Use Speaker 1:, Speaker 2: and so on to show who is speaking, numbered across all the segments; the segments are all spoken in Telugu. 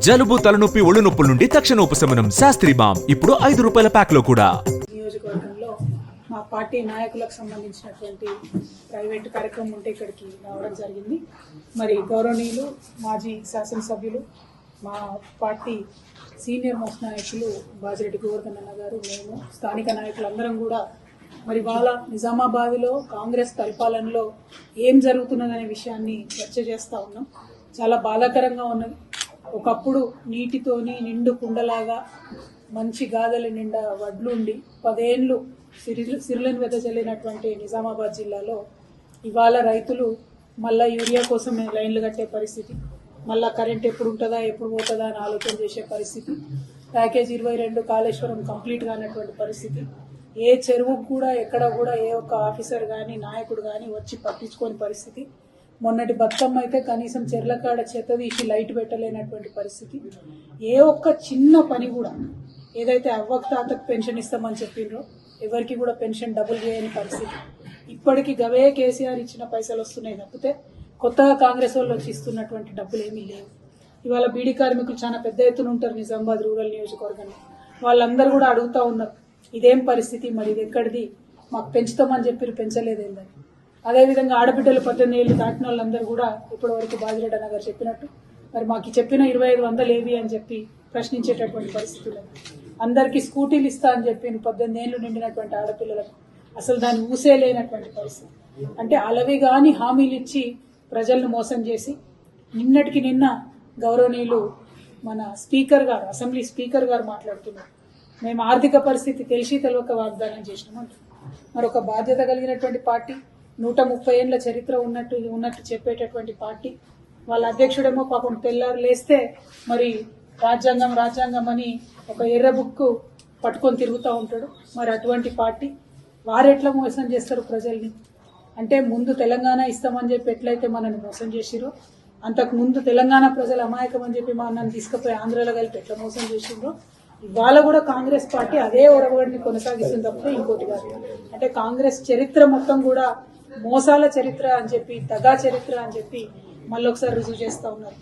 Speaker 1: జలుబు తలనొప్పి ఒళ్ళు నొప్పుల నుండి తక్షణ ఉపశమనం శాస్త్రి బామ్ ఇప్పుడు ₹5 ప్యాక్ లో కూడా.
Speaker 2: నియోజకవర్గంలో మా పార్టీ నాయకులకు సంబంధించినటువంటి ప్రైవేట్ కార్యక్రమం ఉంటే ఇక్కడికి రావడం జరిగింది. మరి గౌరవనీయులు మాజీ శాసనసభ్యులు మా పార్టీ సీనియర్ మోస్ట్ నాయకులు బాజిరెడ్డి గోవర్ధన్ అన్న గారు, మేము స్థానిక నాయకులందరం కూడా మరి వాళ్ళ నిజామాబాద్లో కాంగ్రెస్ పరిపాలనలో ఏం జరుగుతున్నదనే విషయాన్ని చర్చ చేస్తూ ఉన్నాం. చాలా బాధాకరంగా ఉన్నది. ఒకప్పుడు నీటితోని నిండు కుండలాగా మంచి గాథల నిండా వడ్లుండి 10 ఏళ్ళు సిరులను వెదజల్లినటువంటి నిజామాబాద్ జిల్లాలో ఇవాళ రైతులు మళ్ళా యూరియా కోసం లైన్లు కట్టే పరిస్థితి, మళ్ళా కరెంట్ ఎప్పుడు ఉంటుందా ఎప్పుడు పోతుందా అని ఆలోచన చేసే పరిస్థితి, ప్యాకేజ్ 22 కాళేశ్వరం కంప్లీట్ కానటువంటి పరిస్థితి, ఏ చెరువుకు కూడా ఎక్కడ కూడా ఏ ఒక్క ఆఫీసర్ కానీ నాయకుడు కానీ వచ్చి పట్టించుకోని పరిస్థితి, మొన్నటి బతుకమ్మ అయితే కనీసం చెర్లకాడ చెత్త తీసి లైట్ పెట్టలేనటువంటి పరిస్థితి, ఏ ఒక్క చిన్న పని కూడా ఏదైతే అవ్వకు తాతకు పెన్షన్ ఇస్తామని చెప్పిండ్రో ఎవరికి కూడా పెన్షన్ డబుల్ చేయని పరిస్థితి. ఇప్పటికీ గవే కేసీఆర్ ఇచ్చిన పైసలు వస్తున్నాయి తప్పితే కొత్తగా కాంగ్రెస్ వాళ్ళు వచ్చి ఇస్తున్నటువంటి డబ్బులు ఏమీ లేవు. ఇవాళ బీడీ కార్మికులు చాలా పెద్ద ఎత్తున ఉంటారు నిజామాబాద్ రూరల్ నియోజకవర్గంలో. వాళ్ళందరూ కూడా అడుగుతూ ఉన్నారు, ఇదేం పరిస్థితి, మరి ఇది ఎక్కడిది, మాకు పెంచుతామని చెప్పి పెంచలేదేందని. అదేవిధంగా ఆడబిడ్డలు 18 ఏళ్ళు దాటిన వాళ్ళందరూ కూడా ఇప్పటివరకు బాజిరెడ్డి అన్న గారు చెప్పినట్టు మరి మాకు చెప్పిన 2500 ఏవి అని చెప్పి ప్రశ్నించేటటువంటి పరిస్థితులు. అందరికీ స్కూటీలు ఇస్తా అని చెప్పి 18 ఏళ్ళు నిండినటువంటి ఆడపిల్లలకు అసలు దాన్ని ఊసే లేనటువంటి పరిస్థితి. అంటే అలవి గాని హామీలు ఇచ్చి ప్రజలను మోసం చేసి నిన్నటికి నిన్న గౌరవనీయులు మన స్పీకర్ గారు, అసెంబ్లీ స్పీకర్ గారు మాట్లాడుతున్నారు, మేము ఆర్థిక పరిస్థితి తెలిసి తెలియక వాగ్దానం చేసినామంట. మరొక బాధ్యత కలిగినటువంటి పార్టీ, 130 ఏళ్ల చరిత్ర ఉన్నట్టు చెప్పేటటువంటి పార్టీ, వాళ్ళ అధ్యక్షుడేమో పాపం తెల్లారు లేస్తే మరి రాజ్యాంగం అని ఒక ఎర్ర బుక్కు పట్టుకొని తిరుగుతూ ఉంటాడు. మరి అటువంటి పార్టీ వారెట్లా మోసం చేస్తారు ప్రజల్ని? అంటే ముందు తెలంగాణ ఇస్తామని చెప్పి ఎట్లయితే మనల్ని మోసం చేసిరో, అంతకు ముందు తెలంగాణ ప్రజలు అమాయకం అని చెప్పి మనల్ని తీసుకుపోయి ఆంధ్రాలో కలిపి ఎట్లా మోసం చేసిండ్రో ఇవాళ కూడా కాంగ్రెస్ పార్టీ అదే ఒరవడిని కొనసాగిస్తుంది తప్ప ఇంకోటి కాదు. అంటే కాంగ్రెస్ చరిత్ర మొత్తం కూడా మోసాల చరిత్ర అని చెప్పి, దగా చరిత్ర అని చెప్పి మళ్ళీ ఒకసారి రుజువు చేస్తూ ఉన్నారు.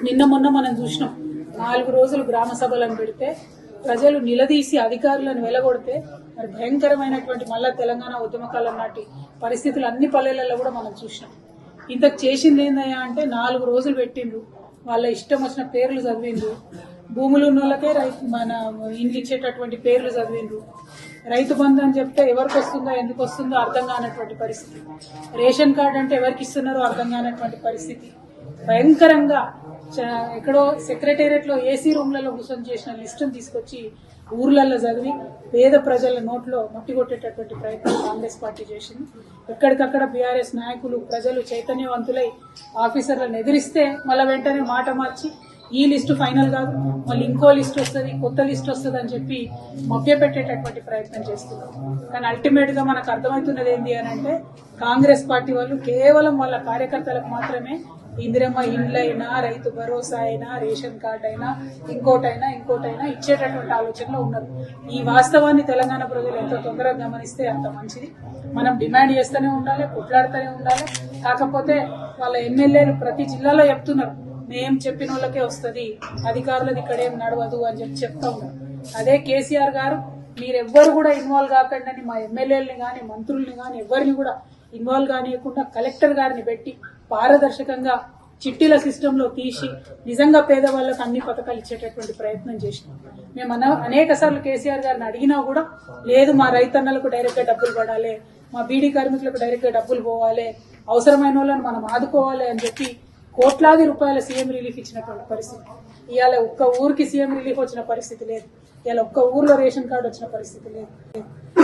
Speaker 2: నిన్న మొన్న మనం చూసినాం, 4 రోజులు గ్రామ సభలను పెడితే ప్రజలు నిలదీసి అధికారులను వెలగొడితే మరి భయంకరమైనటువంటి మళ్ళా తెలంగాణ ఉద్యమకాలం నాటి పరిస్థితులు అన్ని పల్లెలలో కూడా మనం చూసినాం. ఇంతకు చేసింది ఏందయ్యా అంటే 4 రోజులు పెట్టిండ్రు, వాళ్ళ ఇష్టం వచ్చిన పేర్లు చదివిండ్రు, భూములు ఉన్న వాళ్ళకే మన ఇండ్లు ఇచ్చేటటువంటి పేర్లు చదివిండ్రు, రైతు బంధు అని చెప్తే ఎవరికి వస్తుందో ఎందుకు వస్తుందో అర్థం కానటువంటి పరిస్థితి, రేషన్ కార్డు అంటే ఎవరికి ఇస్తున్నారో అర్థం కానటువంటి పరిస్థితి, భయంకరంగా ఎక్కడో సెక్రటేరియట్ లో ఏసీ రూమ్లలో కూర్చొని చేసిన లిస్టును తీసుకొచ్చి ఊర్లలో చదివి పేద ప్రజల నోట్లో మట్టి కొట్టేటటువంటి ప్రయత్నం కాంగ్రెస్ పార్టీ చేసింది. ఎక్కడికక్కడ బీఆర్ఎస్ నాయకులు ప్రజలు చైతన్యవంతులై ఆఫీసర్లను ఎదిరిస్తే మళ్ళీ వెంటనే మాట మార్చి ఈ లిస్టు ఫైనల్ కాదు, మళ్ళీ ఇంకో లిస్ట్ వస్తుంది, కొత్త లిస్ట్ వస్తుంది అని చెప్పి మభ్యపెట్టేటటువంటి ప్రయత్నం చేస్తున్నారు. కానీ అల్టిమేట్ గా మనకు అర్థమవుతున్నది ఏంటి అని అంటే కాంగ్రెస్ పార్టీ వాళ్ళు కేవలం వాళ్ళ కార్యకర్తలకు మాత్రమే ఇందిరమ్మ ఇండ్లైనా, రైతు భరోసా అయినా, రేషన్ కార్డు అయినా, ఇంకోటైనా ఇచ్చేటటువంటి ఆలోచనలో ఉన్నారు. ఈ వాస్తవాన్ని తెలంగాణ ప్రజలు ఎంత తొందరగా గమనిస్తే అంత మంచిది. మనం డిమాండ్ చేస్తూనే ఉండాలి, కొట్లాడుతూనే ఉండాలి. కాకపోతే వాళ్ళ ఎమ్మెల్యేలు ప్రతి జిల్లాలో చెప్తున్నారు, మేం చెప్పిన వాళ్ళకే వస్తుంది, అధికారులది ఇక్కడేం నడవదు అని చెప్పి చెప్తా ఉన్నారు. అదే కేసీఆర్ గారు మీరెవ్వరు కూడా ఇన్వాల్వ్ కాకండి, మా ఎమ్మెల్యేలని కానీ మంత్రుల్ని కానీ ఎవరిని కూడా ఇన్వాల్వ్ కానియకుండా కలెక్టర్ గారిని పెట్టి పారదర్శకంగా చిట్టీల సిస్టంలో తీసి నిజంగా పేదవాళ్లకు అన్ని పథకాలు ఇచ్చేటటువంటి ప్రయత్నం చేసినాం. మేము అనేక సార్లు కేసీఆర్ గారిని అడిగినా కూడా లేదు, మా రైతన్నలకు డైరెక్ట్ గా డబ్బులు పడాలి, మా బీడీ కార్మికులకు డైరెక్ట్ గా డబ్బులు పోవాలి, అవసరమైన వాళ్ళని మనం ఆదుకోవాలి అని చెప్పి కోట్లాది రూపాయల సీఎం రిలీఫ్ ఇచ్చినటువంటి పరిస్థితి. ఇవాళ ఒక్క ఊరికి సీఎం రిలీఫ్ వచ్చిన పరిస్థితి లేదు, ఇవాళ ఒక్క ఊర్లో రేషన్ కార్డు వచ్చిన పరిస్థితి లేదు.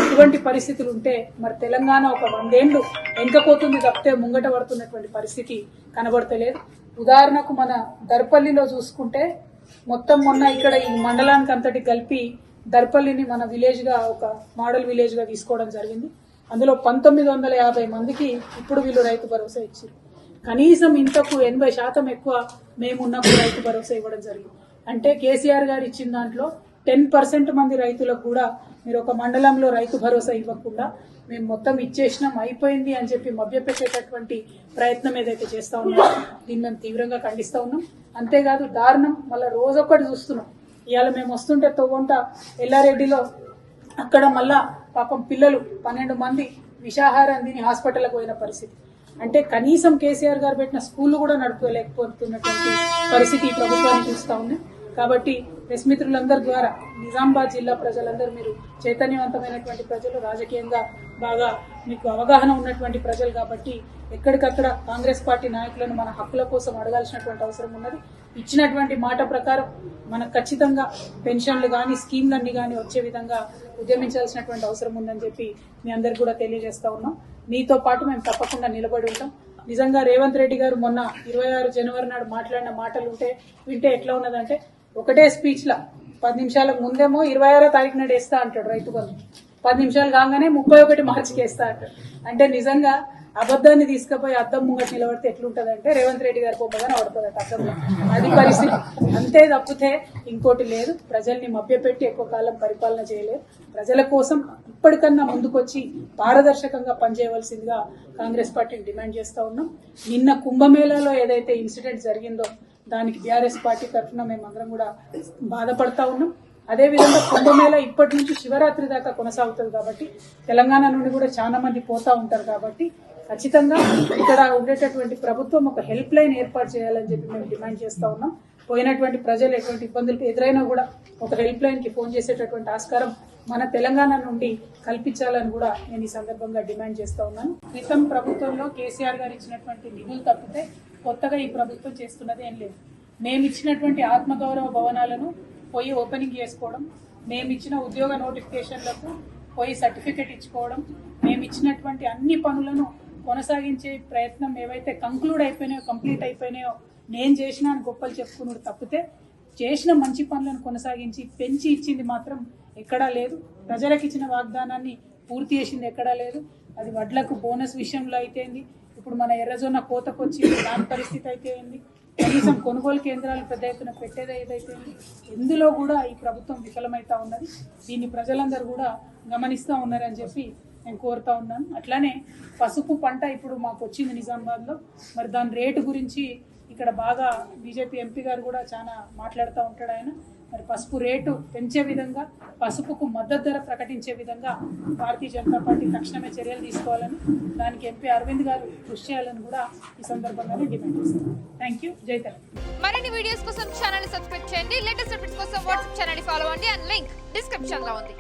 Speaker 2: ఇటువంటి పరిస్థితులు ఉంటే మరి తెలంగాణ ఒక 100 ఏళ్లు వెనుకపోతుంది తప్పితే ముంగట పడుతున్నటువంటి పరిస్థితి కనబడతలేదు. ఉదాహరణకు మన దర్పల్లిలో చూసుకుంటే మొత్తం మొన్న ఇక్కడ ఈ మండలానికి అంతటి కలిపి దర్పల్లిని మన విలేజ్ గా ఒక మోడల్ విలేజ్ గా తీసుకోవడం జరిగింది. అందులో 1950 మందికి ఇప్పుడు వీళ్ళు రైతు భరోసా ఇచ్చారు. కనీసం ఇంతకు 80% ఎక్కువ మేమున్నప్పుడు రైతు భరోసా ఇవ్వడం జరిగింది. అంటే కేసీఆర్ గారు ఇచ్చిన దాంట్లో 10% మంది రైతులకు కూడా మీరు ఒక మండలంలో రైతు భరోసా ఇవ్వకుండా మేము మొత్తం ఇచ్చేసినాం అయిపోయింది అని చెప్పి మభ్యపెట్టేటటువంటి ప్రయత్నం ఏదైతే చేస్తా ఉన్నామో దీన్ని మేము తీవ్రంగా ఖండిస్తా ఉన్నాం. అంతేకాదు దారుణం మళ్ళీ రోజొక్కటి చూస్తున్నాం. ఇవాళ మేము వస్తుంటే తోగొంట ఎల్లారెడ్డిలో అక్కడ మళ్ళా పాపం పిల్లలు 12 మంది విషాహారం తిని హాస్పిటల్కి పోయిన పరిస్థితి. అంటే కనీసం కేసీఆర్ గారు పెట్టిన స్కూల్ కూడా నడుపుకోలేకపోతున్నటువంటి పరిస్థితి ఈ ప్రభుత్వాన్ని చూస్తా ఉంది. కాబట్టి ప్రెస్ మిత్రులందరి ద్వారా నిజామాబాద్ జిల్లా ప్రజలందరూ మీరు చైతన్యవంతమైనటువంటి ప్రజలు, రాజకీయంగా బాగా మీకు అవగాహన ఉన్నటువంటి ప్రజలు కాబట్టి ఎక్కడికక్కడ కాంగ్రెస్ పార్టీ నాయకులను మన హక్కుల కోసం అడగాల్సినటువంటి అవసరం ఉన్నది. ఇచ్చినటువంటి మాట ప్రకారం మనకు ఖచ్చితంగా పెన్షన్లు కానీ స్కీమ్లన్నీ కానీ వచ్చే విధంగా ఉద్యమించాల్సినటువంటి అవసరం ఉందని చెప్పి మీ అందరికి కూడా తెలియజేస్తా ఉన్నాం. మీతో పాటు మేము తప్పకుండా నిలబడి ఉంటాం. నిజంగా రేవంత్ రెడ్డి గారు మొన్న 26 జనవరి నాడు మాట్లాడిన మాటలు వింటే ఎట్లా ఉన్నదంటే ఒకటే స్పీచ్ లా 10 నిమిషాలకు ముందేమో 26వ తారీఖు నాడు వేస్తా అంటాడు రైతు బంధు, 10 నిమిషాలు కాగానే 31 మార్చికి వేస్తా అంటాడు. అంటే నిజంగా అబద్ధాన్ని తీసుకుపోయి అద్దం ముంగట నిలబడితే ఎట్లుంటదంటే రేవంత్ రెడ్డి గారి బొమ్మగానే పడుతుంది అద్దంలో. అది పరిస్థితి. అంతే తప్పితే ఇంకోటి లేదు. ప్రజల్ని మభ్యపెట్టి ఎక్కువ కాలం పరిపాలన చేయలేదు. ప్రజల కోసం ఇప్పటికన్నా ముందుకొచ్చి పారదర్శకంగా పనిచేయవలసిందిగా కాంగ్రెస్ పార్టీని డిమాండ్ చేస్తా ఉన్నాం. నిన్న కుంభమేళాలో ఏదైతే ఇన్సిడెంట్ జరిగిందో దానికి బీఆర్ఎస్ పార్టీ తరఫున మేమందరం కూడా బాధపడతా ఉన్నాం. అదేవిధంగా కుంభమేళ ఇప్పటి నుంచి శివరాత్రి దాకా కొనసాగుతుంది కాబట్టి తెలంగాణ నుండి కూడా చాలా మంది పోతా ఉంటారు కాబట్టి ఖచ్చితంగా ఇక్కడ ఉండేటటువంటి ప్రభుత్వం ఒక హెల్ప్ లైన్ ఏర్పాటు చేయాలని చెప్పి మేము డిమాండ్ చేస్తా ఉన్నాం. పోయినటువంటి ప్రజలు ఎటువంటి ఇబ్బందులు ఎదురైనా కూడా ఒక హెల్ప్ లైన్ కి ఫోన్ చేసేటటువంటి ఆస్కారం మన తెలంగాణ నుండి కల్పించాలని కూడా నేను ఈ సందర్భంగా డిమాండ్ చేస్తా ఉన్నాను. క్రితం ప్రభుత్వంలో కేసీఆర్ గారు ఇచ్చినటువంటి నిధులు తప్పితే కొత్తగా ఈ ప్రభుత్వం చేస్తున్నది ఏం లేదు. మేము ఇచ్చినటువంటి ఆత్మగౌరవ భవనాలను పోయి ఓపెనింగ్ చేసుకోవడం, మేము ఇచ్చిన ఉద్యోగ నోటిఫికేషన్లకు పోయి సర్టిఫికెట్ ఇచ్చుకోవడం, మేము ఇచ్చినటువంటి అన్ని పనులను కొనసాగించే ప్రయత్నం ఏవైతే కంప్లీట్ అయిపోయినాయో నేను చేసిన అని గొప్పలు చెప్పుకున్నాడు తప్పితే చేసిన మంచి పనులను కొనసాగించి పెంచి ఇచ్చింది మాత్రం ఎక్కడా లేదు. ప్రజలకు ఇచ్చిన వాగ్దానాన్ని పూర్తి చేసింది ఎక్కడా లేదు. అది వడ్లకు బోనస్ విషయంలో అయితేంది, ఇప్పుడు మన ఎర్రజొన్న కోతకొచ్చి దాని పరిస్థితి అయితేంది, కనీసం కొనుగోలు కేంద్రాలు పెద్ద ఎత్తున పెట్టేది ఏదైతే ఎందులో కూడా ఈ ప్రభుత్వం విఫలమైతా ఉన్నది. దీన్ని ప్రజలందరూ కూడా గమనిస్తూ ఉన్నారని చెప్పి నేను కోరుతా ఉన్నాను. అట్లానే పసుపు పంట ఇప్పుడు మాకు వచ్చింది నిజామాబాద్లో. మరి దాని రేటు గురించి ఇక్కడ బాగా బీజేపీ ఎంపీ గారు కూడా చాలా మాట్లాడుతూ ఉంటాడు ఆయన. మరి పసుపు రేటు పెంచే విధంగా, పసుపుకు మద్దతు ధర ప్రకటించే విధంగా భారతీయ జనతా పార్టీ తక్షణమే చర్యలు తీసుకోవాలని, దానికి ఎంపీ అరవింద్ గారు కృషి చేయాలని కూడా ఈ సందర్భంగానే డిమాండ్ చేస్తున్నాను. Thank you. జై తెలంగాణ.
Speaker 3: మరిన్ని వీడియోస్ కోసం ఛానల్ ని సబ్స్క్రైబ్ చేయండి. లేటెస్ట్ అప్డేట్స్ కోసం వాట్సాప్ ఛానల్ ని ఫాలో అవ్వండి. అండ్ లింక్ డిస్క్రిప్షన్ లో ఉంది.